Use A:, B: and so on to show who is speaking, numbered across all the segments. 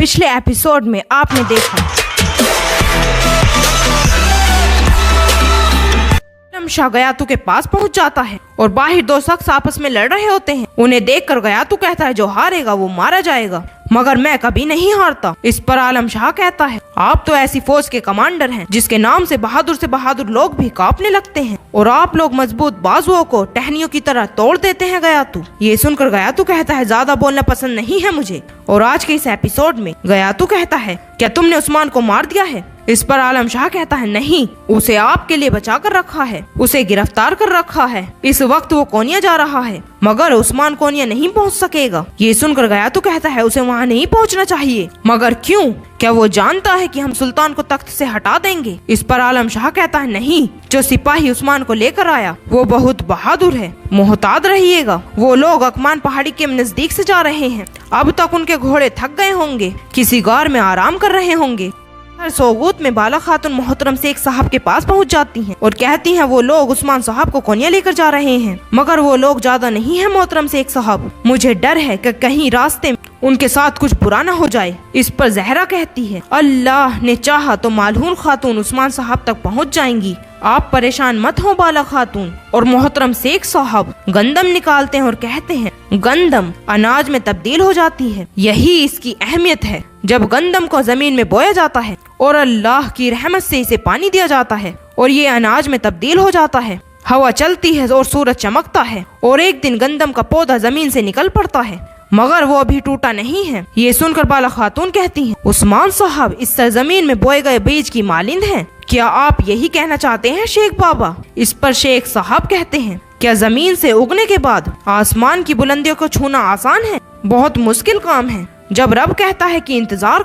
A: पिछले एपिसोड में आपने देखा शाह गयातू के पास पहुंच जाता है और बाहर दो शख्स आपस में लड़ रहे होते हैं। उन्हें देखकर गयातू कहता है जो हारेगा वो मारा जाएगा, मगर मैं कभी नहीं हारता। इस पर आलम शाह कहता है आप तो ऐसी फौज के कमांडर हैं जिसके नाम से बहादुर लोग भी कांपने लगते हैं और आप लोग मजबूत बाजुओं को टहनियों की तरह तोड़ देते हैं गयातू। ये सुनकर गयातू कहता है ज्यादा बोलना पसंद नहीं है मुझे। और आज के इस एपिसोड में गयातू कहता है क्या तुमने उस्मान को मार दिया है? इस पर आलम शाह कहता है नहीं, उसे आपके लिए बचा कर रखा है, उसे गिरफ्तार कर रखा है। इस वक्त वो कोनिया जा रहा है मगर उस्मान कोनिया नहीं पहुंच सकेगा। ये सुनकर गयातू कहता है उसे वहां नहीं पहुंचना चाहिए। मगर क्यों? क्या वो जानता है कि हम सुल्तान को तख्त से हटा देंगे? इस पर आलम शाह कहता है नहीं, जो सिपाही उस्मान को लेकर आया वो बहुत बहादुर है, मोहतात रहिएगा। वो लोग अकमान पहाड़ी के नजदीक से जा रहे हैं। अब तक उनके घोड़े थक गए होंगे, किसी गार में आराम कर रहे होंगे। सोगूत में बाला खातून मोहतरम शेख साहब के पास पहुंच जाती हैं और कहती हैं वो लोग उस्मान साहब को कोनिया लेकर जा रहे हैं, मगर वो लोग ज्यादा नहीं है मोहतरम शेख साहब। मुझे डर है कि कहीं रास्ते में उनके साथ कुछ बुरा न हो जाए। इस पर जहरा कहती है अल्लाह ने चाहा तो मालहून खातून उस्मान साहब तक पहुंच जाएंगी, आप परेशान मत हो बाला खातून। और मोहतरम शेख साहब गंदम निकालते हैं और कहते हैं गंदम अनाज में तब्दील हो जाती है, यही इसकी अहमियत है। जब गंदम को जमीन में बोया जाता है और अल्लाह की रहमत से इसे पानी दिया जाता है और ये अनाज में तब्दील हो जाता है, हवा चलती है और सूरज चमकता है और एक दिन गंदम का पौधा जमीन से निकल पड़ता है, मगर वो अभी टूटा नहीं है। ये सुनकर बाला खातून कहती हैं उस्मान साहब इस सरजमीन में बोए गए बीज की मालिंद हैं, क्या आप यही कहना चाहते हैं शेख बाबा? इस पर शेख साहब कहते हैं क्या जमीन से उगने के बाद आसमान की बुलंदियों को छूना आसान है? बहुत मुश्किल काम है। जब रब कहता है कि इंतजार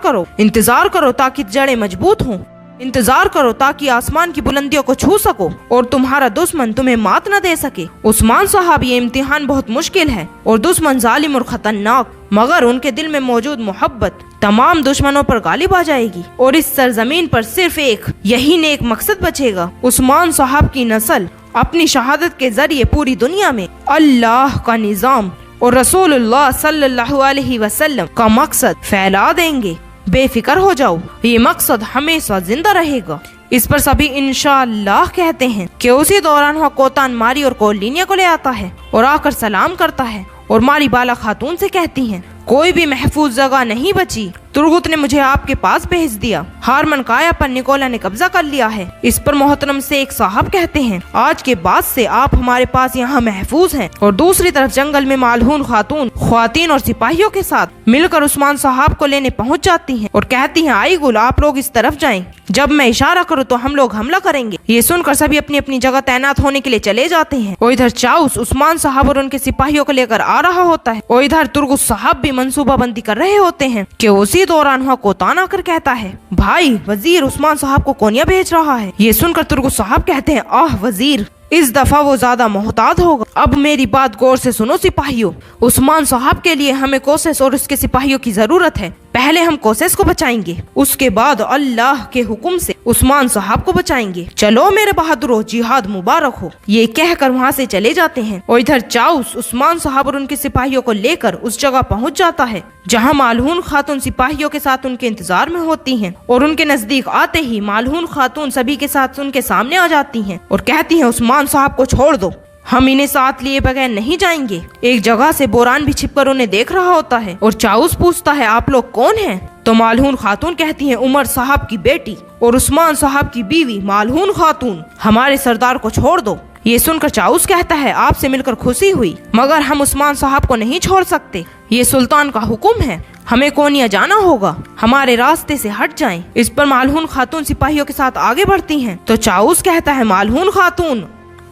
A: करो ताकि जड़ें मजबूत हों, इंतजार करो ताकि आसमान की बुलंदियों को छू सको और तुम्हारा दुश्मन तुम्हें मात न दे सके। उस्मान साहब ये इम्तिहान बहुत मुश्किल है और दुश्मन जालिम और खतरनाक, मगर उनके दिल में मौजूद मोहब्बत तमाम दुश्मनों पर गालिब आ जाएगी और इस सरजमीन पर सिर्फ एक यही नेक मकसद बचेगा। उस्मान साहब की नस्ल अपनी शहादत के जरिए पूरी दुनिया में अल्लाह का निजाम और रसूलुल्लाह सल्लल्लाहु अलैहि वसल्लम का मकसद फैला देंगे। बेफिक्र हो जाओ, ये मकसद हमेशा जिंदा रहेगा। इस पर सभी इंशाअल्लाह कहते हैं कि उसी दौरान वह कोतान मारी और कोलिनिया को ले आता है और आकर सलाम करता है और मारी बाला खातून से कहती हैं कोई भी महफूज जगह नहीं बची, तुर्गुत ने मुझे आपके पास भेज दिया, हारमन काया पर निकोला ने कब्जा कर लिया है। इस पर मोहतरम शेख साहब कहते हैं आज के बाद से आप हमारे पास यहाँ महफूज हैं। और दूसरी तरफ जंगल में मालहून खातून ख्वातीन और सिपाहियों के साथ मिलकर उस्मान साहब को लेने पहुँच जाती हैं और कहती हैं आई गुल आप लोग इस तरफ जाएं, जब मैं इशारा करूँ तो हम लोग हमला करेंगे। ये सुनकर सभी अपनी अपनी जगह तैनात होने के लिए चले जाते हैं और इधर चाउस उस्मान साहब और उनके सिपाहियों को लेकर आ रहा होता है और इधर तुर्गुत साहब भी मंसूबा बंदी कर रहे होते हैं कि उसी दौरान वहाँ कोतान आकर कहता है भाई वजीर उस्मान साहब को कोनिया भेज रहा है। ये सुनकर तुर्गुत साहब कहते हैं आह वजीर, इस दफा वो ज्यादा मोहतात होगा। अब मेरी बात गौर से सुनो सिपाहियों, उस्मान साहब के लिए हमें कोसेस और उसके सिपाहियों की जरूरत है। पहले हम कोसेस को बचाएंगे, उसके बाद अल्लाह के हुक्म से उस्मान साहब को बचाएंगे। चलो मेरे बहादुरों, जिहाद मुबारक हो। ये कहकर वहाँ से चले जाते हैं और इधर चाउस उस्मान साहब और उनके सिपाहियों को लेकर उस जगह पहुँच जाता है जहाँ मालहून खातून सिपाहियों के साथ उनके इंतजार में होती हैं और उनके नजदीक आते ही मालहून खातून सभी के साथ उनके सामने आ जाती हैं और कहती हैं उस्मान साहब को छोड़ दो, हम इन्हें साथ लिए बगैर नहीं जाएंगे। एक जगह से बोरान भी छिपकर उन्हें देख रहा होता है और चाउस पूछता है आप लोग कौन हैं? तो मालहून खातून कहती हैं उमर साहब की बेटी और उस्मान साहब की बीवी मालहून खातून, हमारे सरदार को छोड़ दो। ये सुनकर चाउस कहता है आपसे मिलकर खुशी हुई, मगर हम उस्मान साहब को नहीं छोड़ सकते, ये सुल्तान का हुक्म है, हमें कोनिया जाना होगा, हमारे रास्ते से हट जाएं। इस पर मालहून खातून सिपाहियों के साथ आगे बढ़ती हैं तो चाउस कहता है मालहून खातून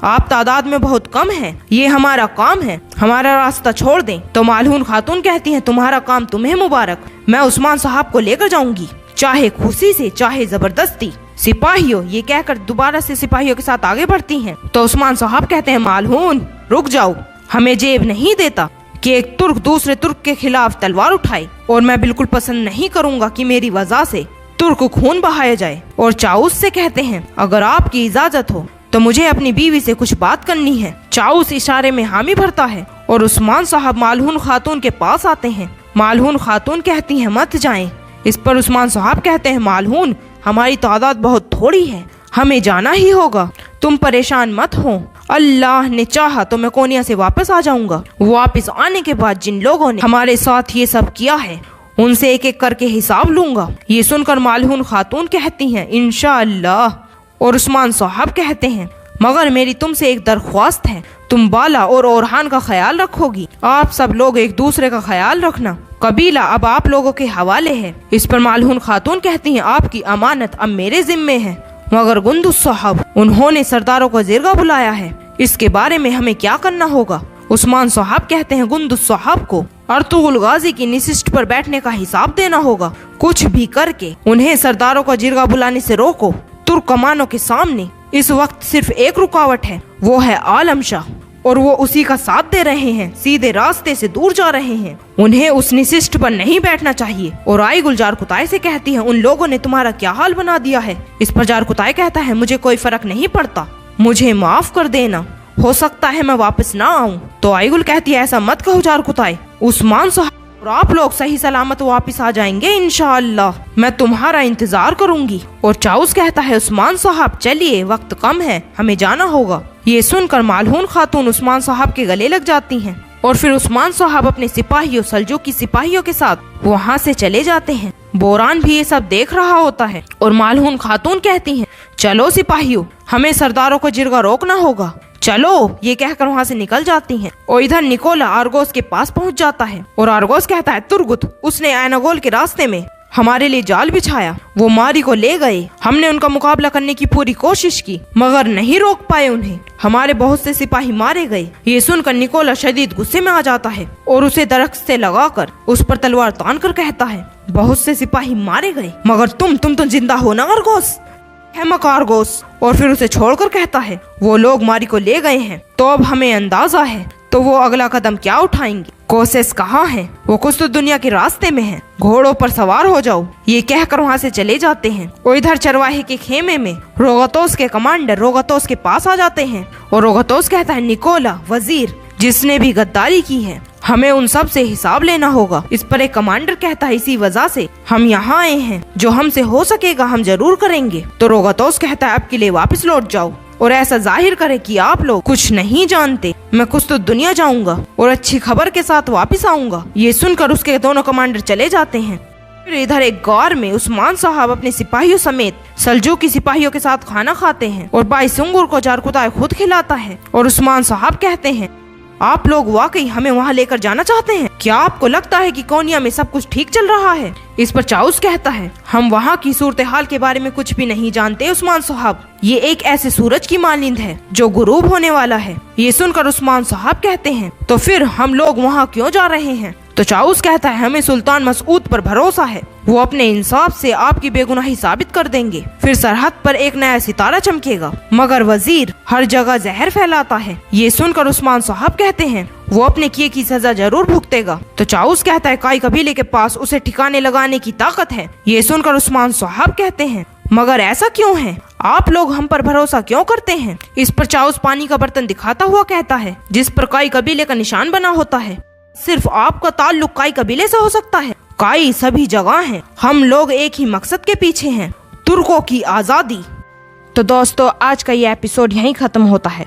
A: आप तादाद में बहुत कम हैं, ये हमारा काम है, हमारा रास्ता छोड़ दें। तो मालहून खातून कहती हैं तुम्हारा काम तुम्हें मुबारक, मैं उस्मान साहब को लेकर जाऊंगी, चाहे खुशी से चाहे जबरदस्ती। सिपाहियों ये कहकर दोबारा से सिपाहियों के साथ आगे बढ़ती हैं तो उस्मान साहब कहते हैं मालहून रुक जाओ, हमें जेब नहीं देता कि एक तुर्क दूसरे तुर्क के खिलाफ तलवार उठाए और मैं बिल्कुल पसंद नहीं करूंगा कि मेरी वजह से तुर्क खून बहाया जाए। और चाउस से कहते हैं अगर आपकी इजाजत हो तो मुझे अपनी बीवी से कुछ बात करनी है। चाउस इशारे में हामी भरता है और उस्मान साहब मालहून खातून के पास आते हैं। मालहून खातून कहती हैं मत जाएं, इस पर उस्मान साहब कहते हैं, मालून हमारी तादाद बहुत थोड़ी है, हमें जाना ही होगा, तुम परेशान मत हो, अल्लाह ने चाहा तो मैं कोनिया से वापस आ जाऊंगा। वापस आने के बाद जिन लोगों ने हमारे साथ ये सब किया है उनसे एक एक करके हिसाब लूंगा। ये सुनकर मालून खातून कहती हैं, इंशाअल्लाह। और उस्मान साहब कहते हैं, मगर मेरी तुमसे एक दरख्वास्त है, तुम बाला और ओरहान का ख्याल रखोगी, आप सब लोग एक दूसरे का ख्याल रखना, कबीला अब आप लोगों के हवाले है। इस पर मालून खातून कहती हैं, आपकी अमानत अब मेरे जिम्मे है, मगर गुंदुस साहब उन्होंने सरदारों को जिरगा बुलाया है, इसके बारे में हमें क्या करना होगा। उस्मान साहब कहते हैं, गुंदुस साहब को अर्तुगरुल गाजी की निशिष्ट पर बैठने का हिसाब देना होगा, कुछ भी करके उन्हें सरदारों को जिरगा बुलाने से रोको। तुर्क कमानों के सामने इस वक्त सिर्फ एक रुकावट है, वो है आलम शाह, और वो उसी का साथ दे रहे हैं, सीधे रास्ते से दूर जा रहे हैं, उन्हें उस निशिष्ट पर नहीं बैठना चाहिए। और आई गुल जारकुताई से कहती है, उन लोगों ने तुम्हारा क्या हाल बना दिया है। इस पर जारकुताई कहता है, मुझे कोई फर्क नहीं पड़ता, मुझे माफ कर देना, हो सकता है मैं वापस ना आऊं। तो आई गुल कहती है, ऐसा मत कहो जारकुताई, उस्मान साहब और आप लोग सही सलामत वापस आ जाएंगे इंशाअल्लाह, मैं तुम्हारा इंतजार करूंगी। और चाउस कहता है, उस्मान साहब चलिए, वक्त कम है, हमें जाना होगा। ये सुनकर मालहून खातून उस्मान साहब के गले लग जाती हैं और फिर उस्मान साहब अपने सिपाहियों सल्जूकी सिपाहियों के साथ वहाँ से चले जाते हैं। बोरान भी ये सब देख रहा होता है और मालहून खातून कहती हैं, चलो सिपाहियों, हमें सरदारों को जिरगा रोकना होगा, चलो। ये कहकर वहाँ से निकल जाती हैं। और इधर निकोला आर्गोस के पास पहुँच जाता है और आर्गोस कहता है, तुर्गुत उसने ऐनागोल के रास्ते में हमारे लिए जाल बिछाया, वो मारी को ले गए, हमने उनका मुकाबला करने की पूरी कोशिश की मगर नहीं रोक पाए उन्हें, हमारे बहुत से सिपाही मारे गए। ये सुनकर निकोला शदीद गुस्से में आ जाता है और उसे दरख्त से लगाकर उस पर तलवार तान कर कहता है, बहुत से सिपाही मारे गए मगर तुम तो जिंदा हो ना आर्गोस, आर्गोस। और फिर उसे छोड़कर कहता है, वो लोग मारी को ले गए हैं तो अब हमें अंदाजा है तो वो अगला कदम क्या उठाएंगे। कोसेस कहाँ है, वो कुछ तो दुनिया के रास्ते में है, घोड़ों पर सवार हो जाओ। ये कहकर वहाँ से चले जाते हैं और इधर चरवाहे के खेमे में रोगतोस के कमांडर रोगतोस के पास आ जाते हैं और रोगतोस कहता है, निकोला वजीर जिसने भी गद्दारी की है हमें उन सब से हिसाब लेना होगा। इस पर एक कमांडर कहता है, इसी वजह से हम यहाँ आए हैं, जो हमसे हो सकेगा हम जरूर करेंगे। तो रोगतोस कहता है, अब के लिए वापस लौट जाओ और ऐसा जाहिर करे कि आप लोग कुछ नहीं जानते, मैं कुछ तो दुनिया जाऊंगा और अच्छी खबर के साथ वापस आऊंगा। ये सुनकर उसके दोनों कमांडर चले जाते हैं। फिर इधर एक गौर में उस्मान साहब अपने सिपाहियों समेत सल्जूकी सिपाहियों के साथ खाना खाते हैं और बाई सुंगुर को जारकुताई खुद खिलाता है। और उस्मान साहब कहते हैं, आप लोग वाकई हमें वहाँ लेकर जाना चाहते हैं, क्या आपको लगता है कि कोनिया में सब कुछ ठीक चल रहा है। इस पर चाउस कहता है, हम वहाँ की सूरत हाल के बारे में कुछ भी नहीं जानते उस्मान साहब, ये एक ऐसे सूरज की मानिंद है जो गुरूब होने वाला है। ये सुनकर उस्मान साहब कहते हैं, तो फिर हम लोग वहाँ क्यों जा रहे हैं। तो चाउस कहता है, हमें सुल्तान मसऊद पर भरोसा है, वो अपने इंसाफ से आपकी बेगुनाही साबित कर देंगे, फिर सरहद पर एक नया सितारा चमकेगा, मगर वजीर हर जगह जहर फैलाता है। ये सुनकर उस्मान साहब कहते हैं, वो अपने किए की सजा जरूर भुगतेगा। तो चाउस कहता है, काई कबीले के पास उसे ठिकाने लगाने की ताकत है। ये सुनकर उस्मान साहब कहते हैं, मगर ऐसा क्यों है, आप लोग हम पर भरोसा क्यों करते हैं। इस पर चाउस पानी का बर्तन दिखाता हुआ कहता है, जिस पर काई कबीले का निशान बना होता है, सिर्फ आपका ताल्लुक काई कबीले से हो सकता है, काई सभी जगह है, हम लोग एक ही मकसद के पीछे हैं, तुर्कों की आजादी। तो दोस्तों आज का ये एपिसोड यहीं खत्म होता है।